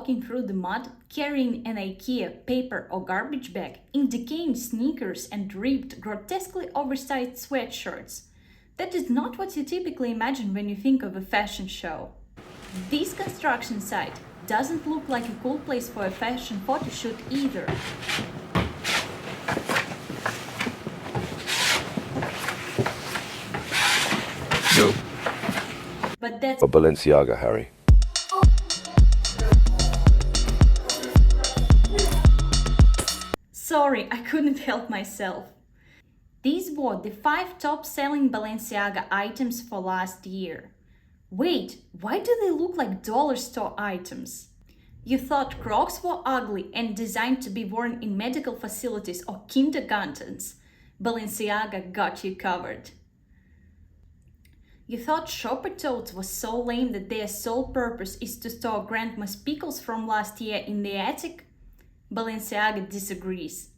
walking through the mud, carrying an IKEA paper or garbage bag, in decaying sneakers and ripped, grotesquely oversized sweatshirts. That is not what you typically imagine when you think of a fashion show. This construction site doesn't look like a cool place for a fashion photo shoot either. No. But that's A Balenciaga, Harry. Sorry, I couldn't help myself. These were the 5 top-selling Balenciaga items for last year. Wait, why do they look like dollar store items? You thought Crocs were ugly and designed to be worn in medical facilities or kindergartens? Balenciaga got you covered. You thought shopper totes was so lame that their sole purpose is to store Grandma's pickles from last year in the attic? Balenciaga disagrees.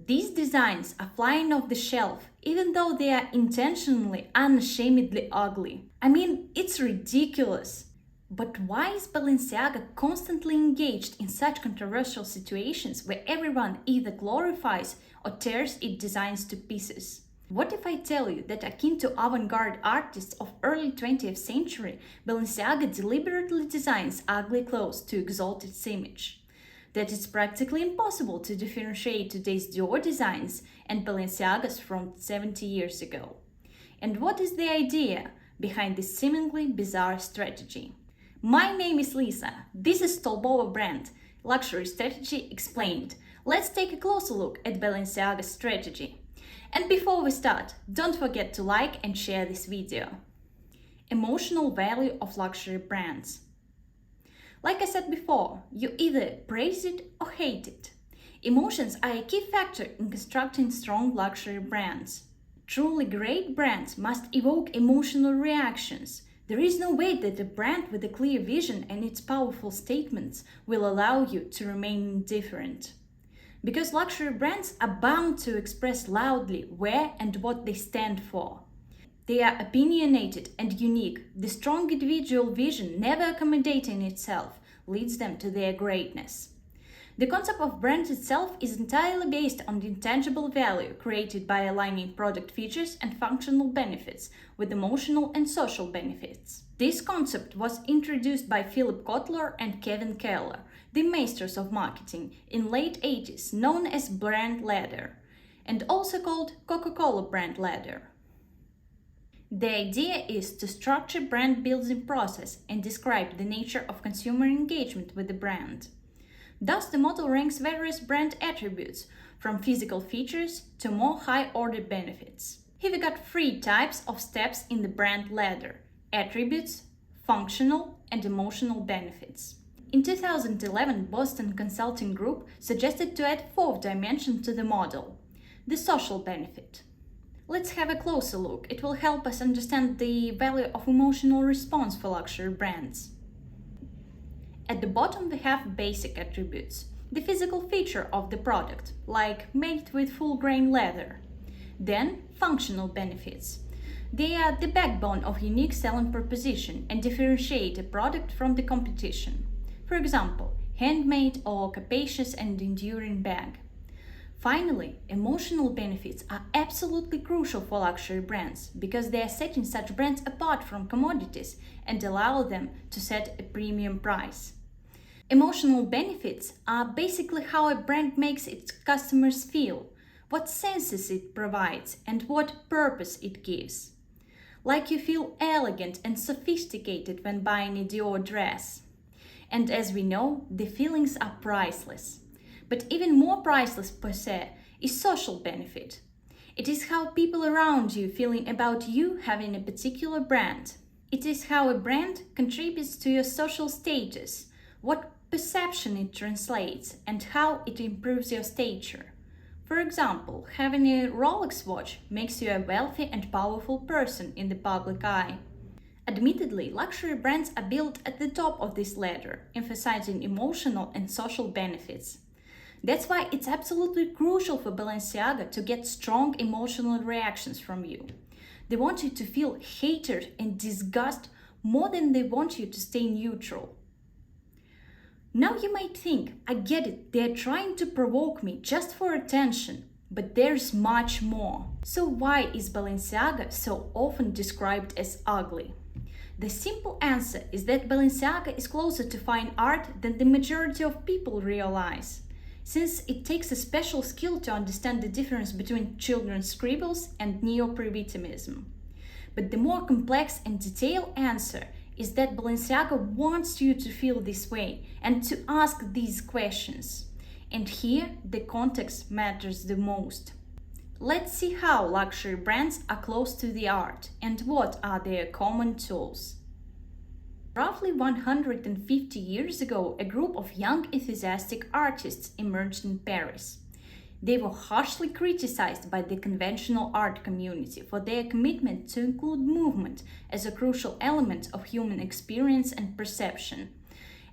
These designs are flying off the shelf, even though they are intentionally, unashamedly ugly. I mean, it's ridiculous. But why is Balenciaga constantly engaged in such controversial situations where everyone either glorifies or tears its designs to pieces? What if I tell you that, akin to avant-garde artists of early 20th century, Balenciaga deliberately designs ugly clothes to exalt its image? That it's practically impossible to differentiate today's Dior designs and Balenciaga's from 70 years ago. And what is the idea behind this seemingly bizarre strategy? My name is Lisa. This is Stolbova brand, Luxury Strategy Explained. Let's take a closer look at Balenciaga's strategy. And before we start, don't forget to like and share this video. Emotional value of luxury brands. Like I said before, you either praise it or hate it. Emotions are a key factor in constructing strong luxury brands. Truly great brands must evoke emotional reactions. There is no way that a brand with a clear vision and its powerful statements will allow you to remain indifferent. Because luxury brands are bound to express loudly where and what they stand for. They are opinionated and unique. The strong individual vision, never accommodating itself, leads them to their greatness. The concept of brand itself is entirely based on the intangible value created by aligning product features and functional benefits with emotional and social benefits. This concept was introduced by Philip Kotler and Kevin Keller, the masters of marketing, in late 80s, known as brand ladder, and also called Coca-Cola brand ladder. The idea is to structure brand building process and describe the nature of consumer engagement with the brand. Thus, the model ranks various brand attributes, from physical features to more high-order benefits. Here we got 3 types of steps in the brand ladder: attributes, functional, and emotional benefits. In 2011, Boston Consulting Group suggested to add 4th dimension to the model: the social benefit. Let's have a closer look. It will help us understand the value of emotional response for luxury brands. At the bottom we have basic attributes, the physical feature of the product, like made with full-grain leather. Then functional benefits. They are the backbone of unique selling proposition and differentiate a product from the competition. For example, handmade or capacious and enduring bag. Finally, emotional benefits are absolutely crucial for luxury brands because they are setting such brands apart from commodities and allow them to set a premium price. Emotional benefits are basically how a brand makes its customers feel, what senses it provides, and what purpose it gives. Like you feel elegant and sophisticated when buying a Dior dress. And as we know, the feelings are priceless. But even more priceless per se is social benefit. It is how people around you feeling about you having a particular brand. It is how a brand contributes to your social status, what perception it translates, and how it improves your stature. For example, having a Rolex watch makes you a wealthy and powerful person in the public eye. Admittedly, luxury brands are built at the top of this ladder, emphasizing emotional and social benefits. That's why it's absolutely crucial for Balenciaga to get strong emotional reactions from you. They want you to feel hatred and disgust more than they want you to stay neutral. Now you might think, I get it, they're trying to provoke me just for attention. But there's much more. So why is Balenciaga so often described as ugly? The simple answer is that Balenciaga is closer to fine art than the majority of people realize, since it takes a special skill to understand the difference between children's scribbles and neo-primitivism. But the more complex and detailed answer is that Balenciaga wants you to feel this way and to ask these questions. And here, the context matters the most. Let's see how luxury brands are close to the art and what are their common tools. Roughly 150 years ago, a group of young enthusiastic artists emerged in Paris. They were harshly criticized by the conventional art community for their commitment to include movement as a crucial element of human experience and perception,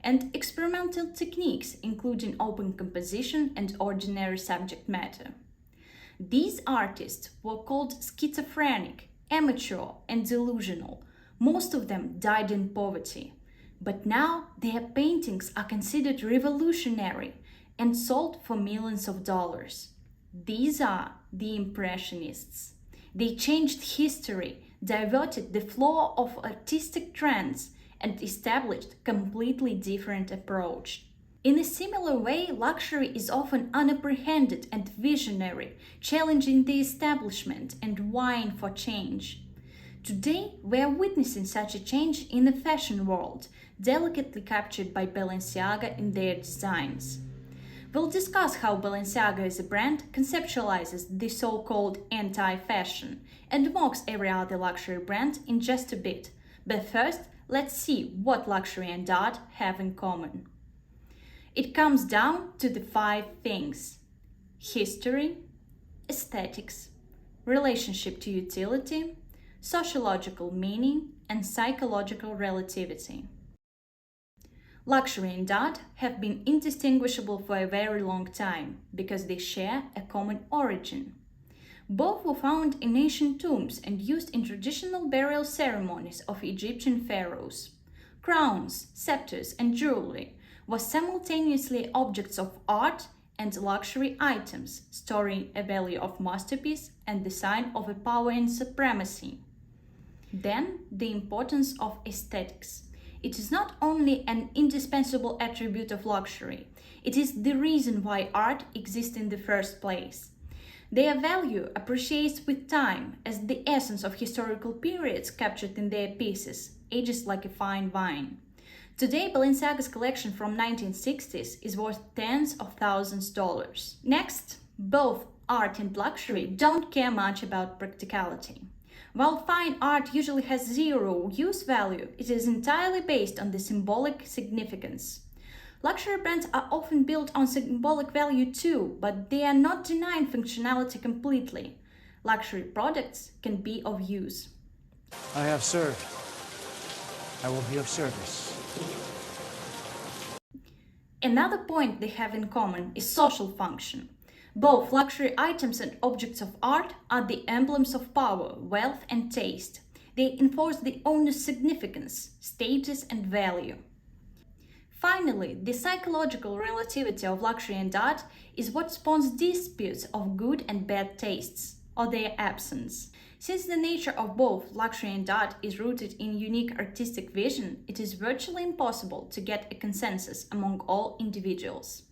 and experimental techniques including open composition and ordinary subject matter. These artists were called schizophrenic, amateur, and delusional. Most of them died in poverty. But now their paintings are considered revolutionary and sold for millions of dollars. These are the Impressionists. They changed history, diverted the flow of artistic trends, and established completely different approach. In a similar way, luxury is often unapprehended and visionary, challenging the establishment and vying for change. Today, we are witnessing such a change in the fashion world, delicately captured by Balenciaga in their designs. We'll discuss how Balenciaga as a brand conceptualizes the so-called anti-fashion and mocks every other luxury brand in just a bit. But first, let's see what luxury and art have in common. It comes down to the 5 things: history, aesthetics, relationship to utility, sociological meaning, and psychological relativity. Luxury and art have been indistinguishable for a very long time because they share a common origin. Both were found in ancient tombs and used in traditional burial ceremonies of Egyptian pharaohs. Crowns, scepters, and jewelry were simultaneously objects of art and luxury items, storing a value of masterpiece and the sign of a power and supremacy. Then, the importance of aesthetics. It is not only an indispensable attribute of luxury, it is the reason why art exists in the first place. Their value appreciates with time as the essence of historical periods captured in their pieces, ages like a fine wine. Today, Balenciaga's collection from 1960s is worth tens of thousands of dollars. Next, both art and luxury don't care much about practicality. While fine art usually has zero use value, it is entirely based on the symbolic significance. Luxury brands are often built on symbolic value too, but they are not denying functionality completely. Luxury products can be of use. I have served. I will be of service. Another point they have in common is social function. Both luxury items and objects of art are the emblems of power, wealth, and taste. They enforce the owner's significance, status, and value. Finally, the psychological relativity of luxury and art is what spawns disputes of good and bad tastes, or their absence. Since the nature of both luxury and art is rooted in unique artistic vision, it is virtually impossible to get a consensus among all individuals.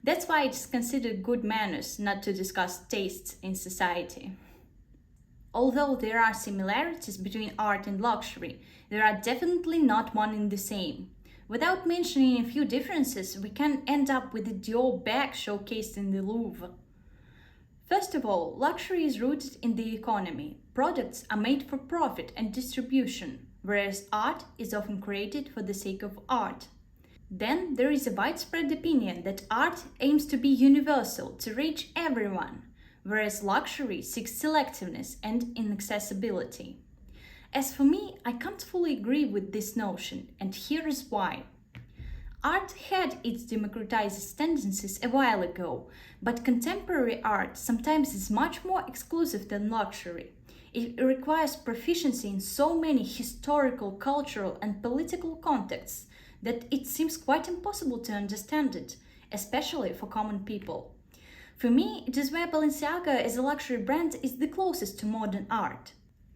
That's why it is considered good manners not to discuss tastes in society. Although there are similarities between art and luxury, there are definitely not one and the same. Without mentioning a few differences, we can end up with the Dior bag showcased in the Louvre. First of all, luxury is rooted in the economy. Products are made for profit and distribution, whereas art is often created for the sake of art. Then there is a widespread opinion that art aims to be universal, to reach everyone, whereas luxury seeks selectiveness and inaccessibility. As for me, I can't fully agree with this notion, and here is why. Art had its democratized tendencies a while ago, but contemporary art sometimes is much more exclusive than luxury. It requires proficiency in so many historical, cultural, and political contexts that it seems quite impossible to understand it, especially for common people. For me, it is where Balenciaga as a luxury brand is the closest to modern art.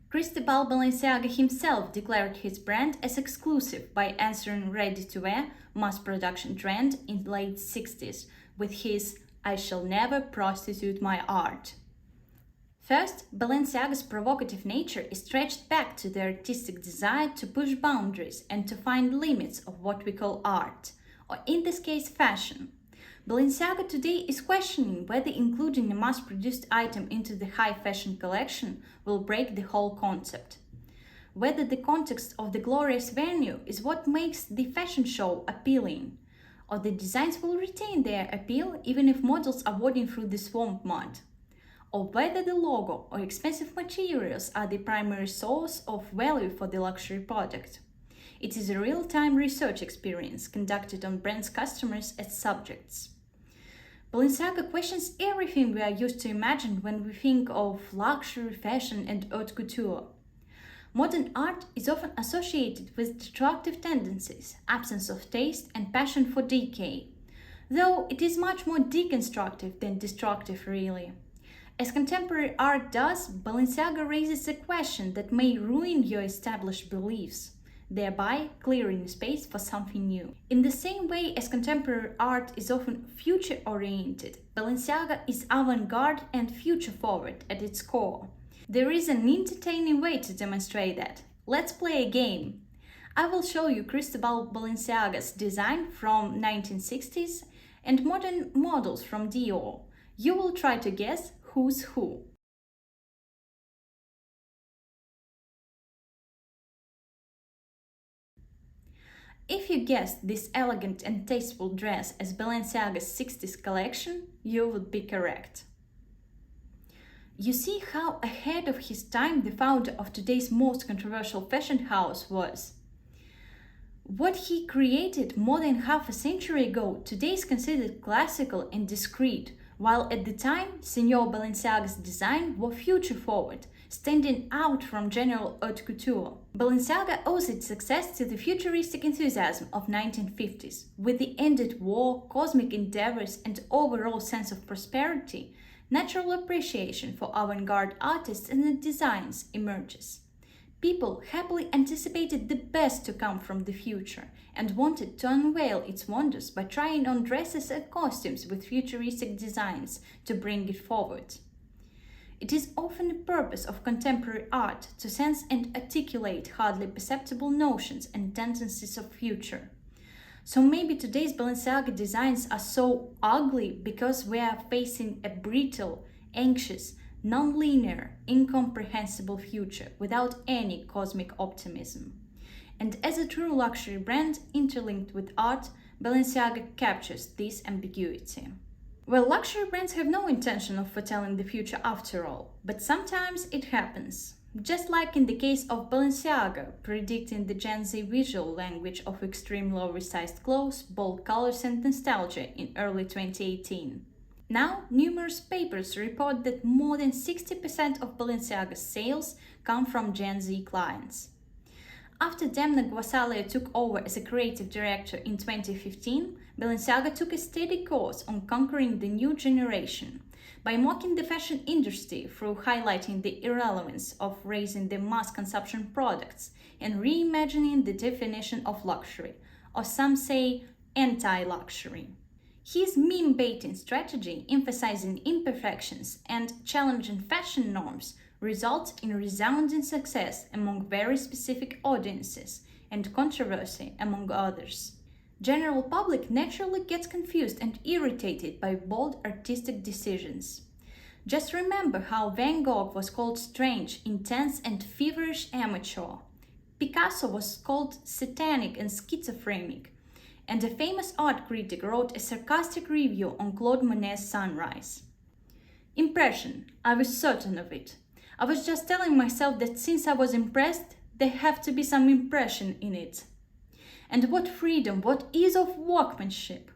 Cristobal Balenciaga himself declared his brand as exclusive by answering ready-to-wear mass production trend in the late 60s with his "I shall never prostitute my art." First, Balenciaga's provocative nature is stretched back to the artistic desire to push boundaries and to find limits of what we call art, or in this case fashion. Balenciaga today is questioning whether including a mass-produced item into the high fashion collection will break the whole concept. Whether the context of the glorious venue is what makes the fashion show appealing, or the designs will retain their appeal even if models are wading through the swamp mud, or whether the logo or expensive materials are the primary source of value for the luxury product. It is a real-time research experience conducted on brands' customers as subjects. Balenciaga questions everything we are used to imagine when we think of luxury, fashion, and haute couture. Modern art is often associated with destructive tendencies, absence of taste, and passion for decay, though it is much more deconstructive than destructive, really. As contemporary art does, Balenciaga raises a question that may ruin your established beliefs, thereby clearing space for something new. In the same way as contemporary art is often future-oriented, Balenciaga is avant-garde and future-forward at its core. There is an entertaining way to demonstrate that. Let's play a game. I will show you Cristobal Balenciaga's design from 1960s and modern models from Dior. You will try to guess who's who. If you guessed this elegant and tasteful dress as Balenciaga's 60s collection, you would be correct. You see how ahead of his time the founder of today's most controversial fashion house was. What he created more than half a century ago today is considered classical and discreet, while at the time, Signor Balenciaga's design were future-forward, standing out from general haute couture. Balenciaga owes its success to the futuristic enthusiasm of 1950s. With the ended war, cosmic endeavors, and overall sense of prosperity, natural appreciation for avant-garde artists and their designs emerges. People happily anticipated the best to come from the future and wanted to unveil its wonders by trying on dresses and costumes with futuristic designs to bring it forward. It is often the purpose of contemporary art to sense and articulate hardly perceptible notions and tendencies of future. So maybe today's Balenciaga designs are so ugly because we are facing a brittle, anxious, non-linear, incomprehensible future without any cosmic optimism. And as a true luxury brand interlinked with art, Balenciaga captures this ambiguity. Well, luxury brands have no intention of foretelling the future after all, but sometimes it happens. Just like in the case of Balenciaga, predicting the Gen Z visual language of extreme low-resized clothes, bold colors and nostalgia in early 2018. Now, numerous papers report that more than 60% of Balenciaga's sales come from Gen Z clients. After Demna Gvasalia took over as a creative director in 2015, Balenciaga took a steady course on conquering the new generation by mocking the fashion industry through highlighting the irrelevance of raising the mass consumption products and reimagining the definition of luxury, or some say anti-luxury. His meme-baiting strategy, emphasizing imperfections and challenging fashion norms, results in resounding success among very specific audiences and controversy among others. General public naturally gets confused and irritated by bold artistic decisions. Just remember how Van Gogh was called strange, intense, and feverish amateur. Picasso was called satanic and schizophrenic, and a famous art critic wrote a sarcastic review on Claude Monet's Sunrise. Impression. I was certain of it. I was just telling myself that since I was impressed, there have to be some impression in it. And what freedom, what ease of workmanship!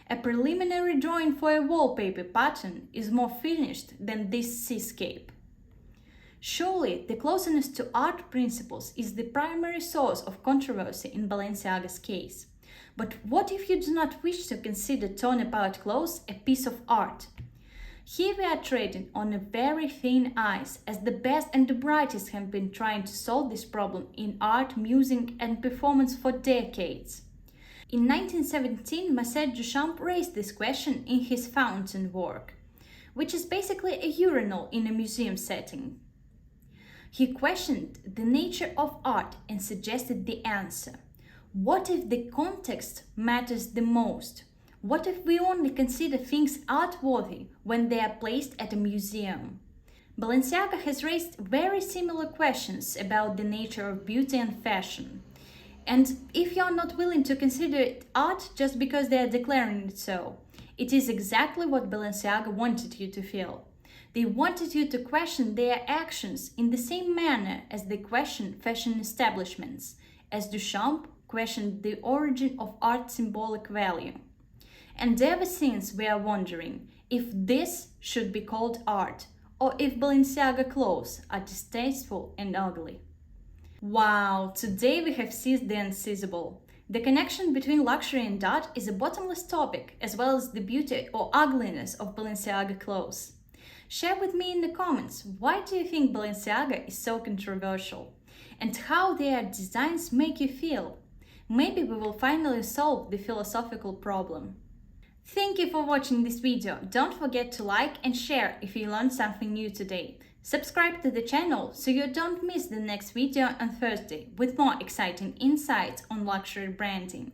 A preliminary drawing for a wallpaper pattern is more finished than this seascape. Surely, the closeness to art principles is the primary source of controversy in Balenciaga's case. But what if you do not wish to consider torn-apart clothes a piece of art? Here we are treading on a very thin ice, as the best and the brightest have been trying to solve this problem in art, music, and performance for decades. In 1917, Marcel Duchamp raised this question in his fountain work, which is basically a urinal in a museum setting. He questioned the nature of art and suggested the answer. What if the context matters the most? What if we only consider things art-worthy when they are placed at a museum? Balenciaga has raised very similar questions about the nature of beauty and fashion. And if you're not willing to consider it art just because they are declaring it so, it is exactly what Balenciaga wanted you to feel. They wanted you to question their actions in the same manner as they question fashion establishments, as Duchamp questioned the origin of art's symbolic value. And ever since we are wondering if this should be called art, or if Balenciaga clothes are distasteful and ugly. Wow, today we have seized the unseizable. The connection between luxury and art is a bottomless topic, as well as the beauty or ugliness of Balenciaga clothes. Share with me in the comments, why do you think Balenciaga is so controversial? And how their designs make you feel? Maybe we will finally solve the philosophical problem. Thank you for watching this video. Don't forget to like and share if you learned something new today. Subscribe to the channel so you don't miss the next video on Thursday with more exciting insights on luxury branding.